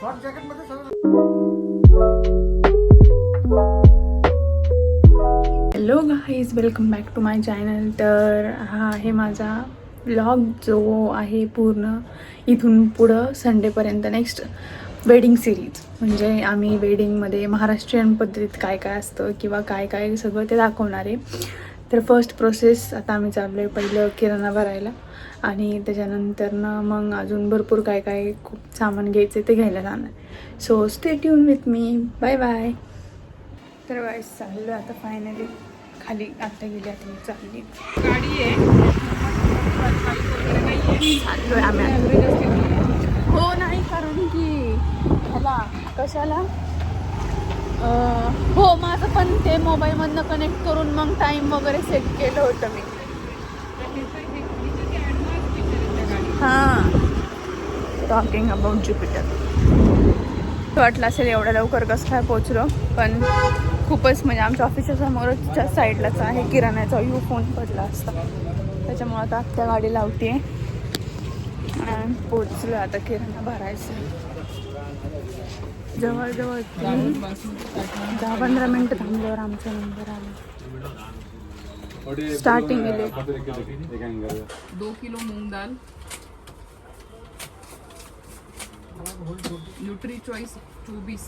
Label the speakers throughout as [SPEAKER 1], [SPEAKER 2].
[SPEAKER 1] Hello guys, welcome back to my channel. तर हा आहे माझा व्लॉग जो आहे पूर्ण इथून पुढं संडेपर्यंत नेक्स्ट वेडिंग सिरीज. म्हणजे आम्ही वेडिंगमध्ये महाराष्ट्रीयन पद्धतीत काय काय असतं किंवा काय काय सगळं ते दाखवणार आहे. तर फर्स्ट प्रोसेस आता आम्ही चाललो आहे पहिलं किराणा भरायला आणि त्याच्यानंतरनं मग अजून भरपूर काय काय खूप सामान घ्यायचं ते घ्यायला जाणार. So stay tune with me. Bye bye. तर वाईस चाललो आहे आता फायनली खाली. आता गेली आता मी चालली. गाडी आहे चाललो आहे आम्ही. हो नाही कारण की ह्याला कशाला हो माझं पण ते मोबाईलमधनं कनेक्ट करून मग टाईम वगैरे सेट केलं होतं मी. हां, टॉकिंग अबाउट ज्युपिटर. वाटलं असेल एवढ्या लवकर कसं काय पोचलो, पण खूपच म्हणजे आमच्या ऑफिसच्या समोरच्या साईडलाच आहे किराण्याचा. यू फोन पडला असता त्याच्यामुळं आता त्या गाडी लावते आणि पोचलो आता किराणा भरायचं. जवळजवळ 10-15 मिनटं थांबल्यावर आमचा नंबर आला. स्टार्टिंग
[SPEAKER 2] 2 किलो मूंग दाल, न्यूट्री चॉईस 24.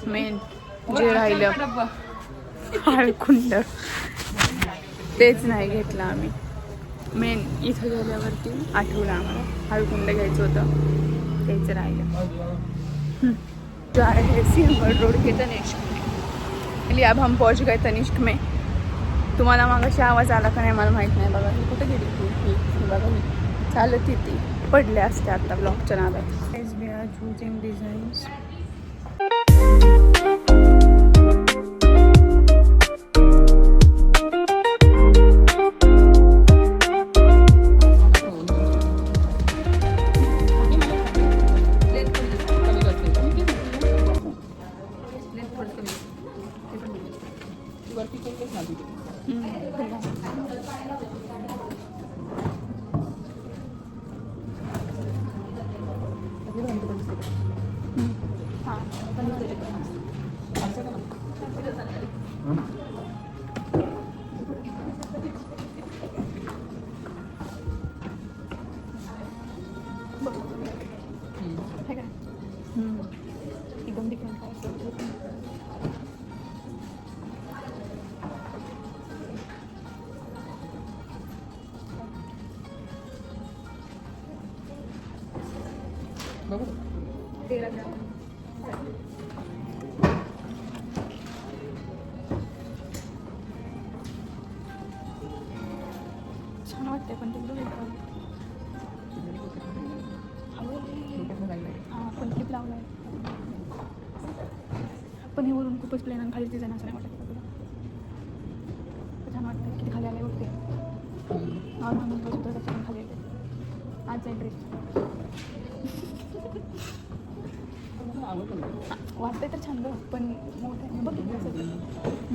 [SPEAKER 1] मेन जे राहिलं हळकुंड तेच नाही घेतलं आम्ही. मेन इथं गेल्यावरती आठवलं आम्हाला हळकुंड घ्यायचं होतं, तेच राहिलं. जो आहे सिंहगड रोड के तनिष्क में. लिया अब हम पहुंच गए तनिष्क में. तुम्हाला मागाशी आवाज आला का नाही मला माहीत नाही. बघा मी कुठे गेली ती बघा मी चालत ती पडले असते आता ब्लॉकच्या नादात. We are choosing designs. एकदम डिफरंट छान वाटतंय पण ते हां पण क्लिप लावलाय पण हे वरून खूपच प्लेन आणि खाली डिझाईन असं नाही वाटत तुला. छान वाटतं किती खाली आले बघते. नॉर्मल म्हणतो सुद्धा त्याच्या पण खाली येते आज जाईल ड्रेस. वाटतंय तर छान गं पण मोठं आहे बघ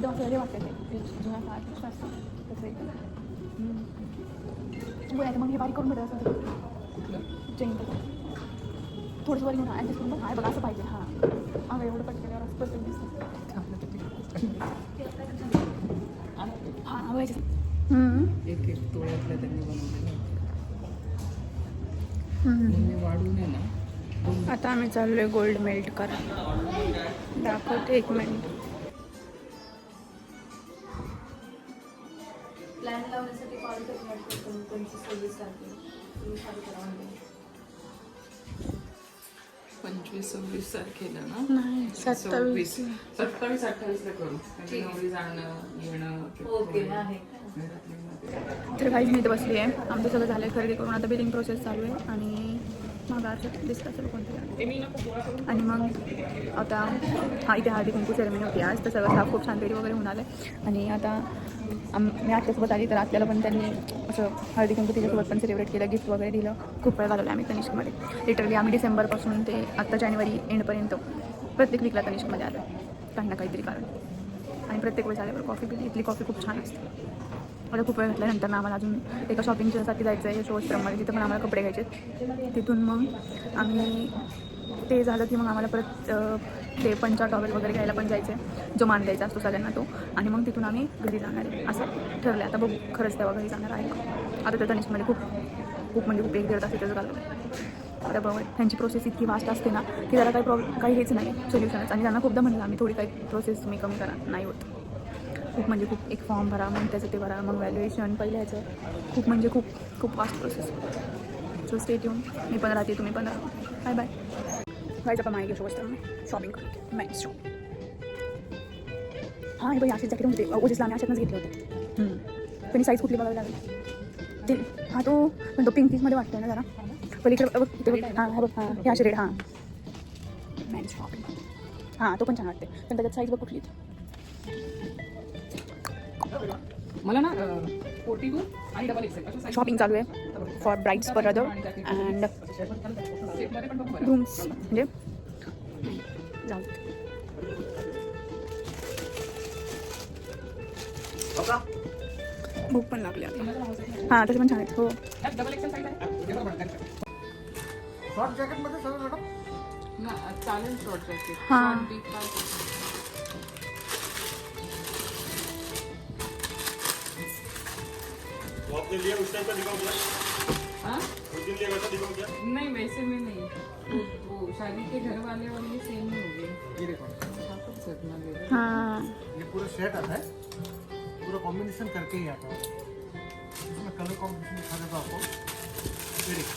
[SPEAKER 1] डॉक्टरही वाटतं ते जुन्या काळात असतं तसं एकदम बोलायचं. मग हे बारीक करून भेटत असं चेंज थोडंसं वर घेऊन ॲडजस्ट करून बघ. आहे बघा असं पाहिजे. हां अगं एवढं कट केल्यावर असं परफेक्ट दिसतं. हां बघायचं
[SPEAKER 2] एक तोळ्यातल्या त्यांनी बनवलेलं वाढून आहे ना.
[SPEAKER 1] आता आम्ही चाललो आहे गोल्ड मेल्ट करा. दाखवते एक मिनिट.
[SPEAKER 3] प्लॅन लावण्यासाठी कॉल करणार 25-26 तारखेला
[SPEAKER 2] 25-26 तारखेला ना.
[SPEAKER 1] नाही 27.
[SPEAKER 2] 27-28 ला करू. नवरी जाणं येणं.
[SPEAKER 3] ओके आहे.
[SPEAKER 1] तर काहीच मी इथं बसली आहे. आमचं सगळं झालं आहे खरेदी करून. आता बिलिंग प्रोसेस चालू आहे आणि मग अर्ज दिसत असेल कोणतं. आणि मग आता हा इथे हळदी कुंकू सेरेमनी होती आज. तर सगळं साफ खूप छान रेडी वगैरे होऊन आलं आहे. आणि आता मी आत्यासोबत आली तर आत्याला पण त्यांनी असं हळदी कुंकू तिच्यासोबत पण सेलिब्रेट केलं, गिफ्ट वगैरे दिलं. खूप वेळ घालवलं आम्ही तनिष्कमध्ये. लिटरली आम्ही डिसेंबरपासून ते आत्ता जानेवारी एंडपर्यंत प्रत्येक वीकला तनिष्कमध्ये आलो आहे काही ना काहीतरी कारण. आणि प्रत्येक वेळेस आल्यावर कॉफी पिली. इथली कॉफी खूप छान असते. मला खूप वेळ घातल्यानंतर ना आम्हाला अजून एका शॉपिंगसाठी जायचं आहे यशोवस्त्रममध्ये. तिथं पण आम्हाला कपडे घ्यायचे. तिथून मग आम्ही ते झालं की मग आम्हाला परत ते पंचा टॉवेल वगैरे घ्यायला पण जायचं आहे, जो मान द्यायचा असतो सगळ्यांना तो. आणि मग तिथून आम्ही घरी जाणार आहे असं ठरलं. आता बघू खरंच तेव्हा घरी जाणार आहे का. आता तर तनिष्कमध्ये खूप म्हणजे खूप 1-1.5 तास तिथंच घालवलं. आता बघा त्यांची प्रोसेस इतकी वास्ट असते ना की त्याला काही हेच नाही सोल्युशनच. आणि त्यांना खूपदा म्हणलं आम्ही थोडी काही प्रोसेस तुम्ही कमी करा, नाही होत. खूप म्हणजे खूप एक फॉर्म भरा, मग त्याचं ते भरा, मग व्हॅल्युएशन पहिलं ह्याचं खूप म्हणजे खूप vast process. So stay tuned. मी पण राहते, तुम्ही पण राहा. Bye bye. व्हायचं पण माहिती घेऊ शकतो शॉपिंग करते मॅक्स शॉप. हां हे बाई असेच जॅकेट होते ओजेसला आम्ही अशातच घेतले होते. पण साईज कुठली बघावी लागेल ते. हां तो पण तो पिंक पीसमध्ये वाटतोय ना जरा. पलीकडे बघ हां बघ हां हे असे रेड. हां मॅक्स शॉपिंग. हां तो पण छान वाटते पण त्याच्यात साईज बघ कुठली.
[SPEAKER 2] मला ना 42 आणि XXL
[SPEAKER 1] शॉपिंग चालू आहे for brides for other and grooms म्हणजे जाऊ. भूक पण लागली आता. हां तसे पण छान आहेत. हो
[SPEAKER 2] XXL साईज आहे.
[SPEAKER 4] शॉर्ट जॅकेटमध्ये सगळं मॅडम
[SPEAKER 2] ना चालेल शॉर्ट जॅकेट.
[SPEAKER 1] हां.
[SPEAKER 4] वो आपने लिया उस टाइप का दिखाओ क्या?
[SPEAKER 2] हाँ?
[SPEAKER 4] उस दिन लिया वैसा दिखाओ क्या?
[SPEAKER 2] नहीं वैसे में नहीं. वो शादी के घर वाले सेम ही हो गए.
[SPEAKER 4] ये देखो
[SPEAKER 2] काफी सदमा ले रहे.
[SPEAKER 1] हां
[SPEAKER 4] ये पूरा सेट आता है, पूरा कॉम्बिनेशन करके ही आता है. इसमें कलर कॉम्बिनेशन दिखा देता हूँ आपको. ये देखो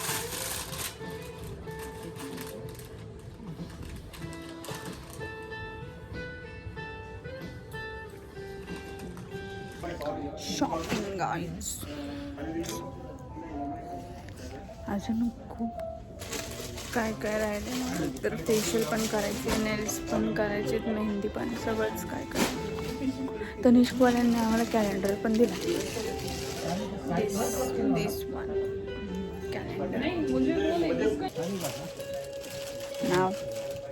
[SPEAKER 1] शॉपिंग गाईज. अजून खूप काय राहिले मला तर फेशियल पण करायचे, नेल्स पण करायचे, मेहंदी पण, सगळंच काय करायचं. तनिष्कवाल्यांनी आम्हाला कॅलेंडर पण दिला. दिस वन कॅलेंडर नाव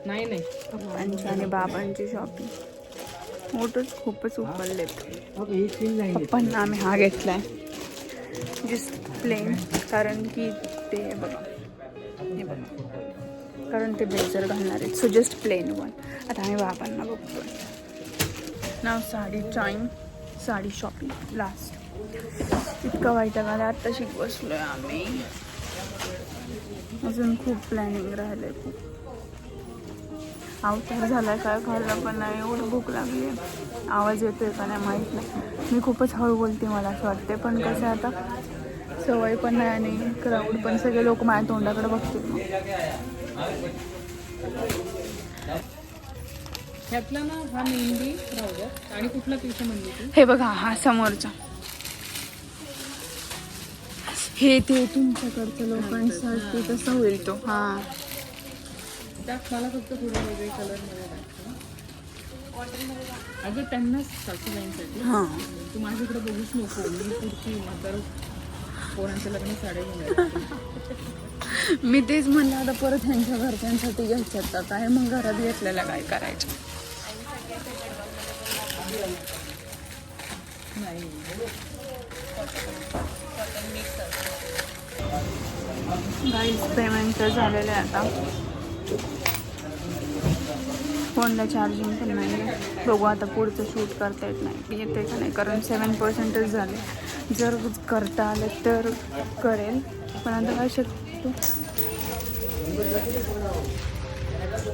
[SPEAKER 2] नाही
[SPEAKER 1] पप्पांची आणि बाबांची शॉपिंग. मोठंच खूपच उचललेत. पप्पांना आम्ही हा घेतलाय जस्ट प्लेन, कारण की ते बघा हे बघा कारण ते ब्लेझर घालणार आहेत. So just plain one. आता आम्ही बाबांना बघतोय नाव साडी शॉपिंग लास्ट. इतका वाईट आला आत्ता शिक बसलोय आम्ही. अजून खूप प्लॅनिंग राहिलंय. खूप अवतार झाला काय खाल्लं पण नाही. एवढं भूक लागली आहे. आवाज येतोय का नाही माहीत नाही. मी खूपच हळू बोलते मला असं वाटते, पण कसं आता सवय पण नाही आणि क्राऊड पण सगळे लोक माझ्या तोंडाकडे बघतील.
[SPEAKER 2] ह्यातला ना हा मेहंदी राहू द्या. आणि कुठला पीस म्हणली ती?
[SPEAKER 1] हे बघा हा समोरचा हे ते तुमच्याकडचं लोकांसाठी कसं होईल तो. हां
[SPEAKER 2] त्यात मला फक्त थोडे वेगळे कलर मध्ये दाखव. अगं त्यांनाच सासूबाईंसाठी.
[SPEAKER 1] हां
[SPEAKER 2] तू माझ्याकडे बघूच नको. मी पुढची म्हातार पोरांच्या लग्न साड्या घेऊन.
[SPEAKER 1] मी तेच म्हणलं आता परत ह्यांच्या घरच्यांसाठी घ्यायच्यात आता आहे. मग घरात घेतलेलं काय करायचं.
[SPEAKER 2] नाही
[SPEAKER 1] गाईज पेमेंट तर झालेलं आहे आता. फोनला चार्जिंग पण नाही आहे. बघू आता पुढचं शूट करता येत नाही येते का नाही, कारण 7% झाले. जर करता आलं तर करेल, पण आता काय शकतो.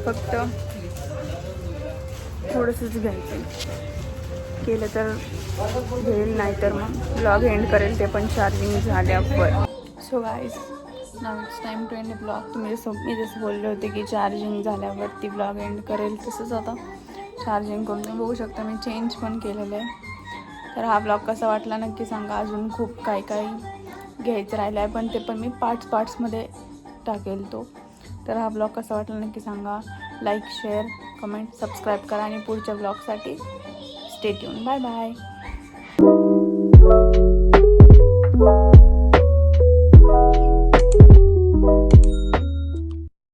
[SPEAKER 1] फक्त थोडंसंच घ्यायचं केलं तर घेईल, नाही तर मग ब्लॉग एंड करेल ते पण चार्जिंग झाल्यावर. So guys now it's time to end blog. मी जसं बोलले होते की चार्जिंग झाल्यावरती ब्लॉग एंड करेल, तसंच आता चार्जिंग करून तुम्ही बघू शकता मी चेंज पण केलेलं आहे. तर हा ब्लॉग कसा वाटला नक्की सांगा. अजून खूप काही घ्यायचं राहिलं आहे, पण ते पण मी पार्ट्समध्ये टाकेल तो. तर हा ब्लॉग कसा वाटला नक्की सांगा. लाईक शेअर कमेंट सबस्क्राईब करा आणि पुढच्या ब्लॉगसाठी स्टे ट्यून. Bye bye.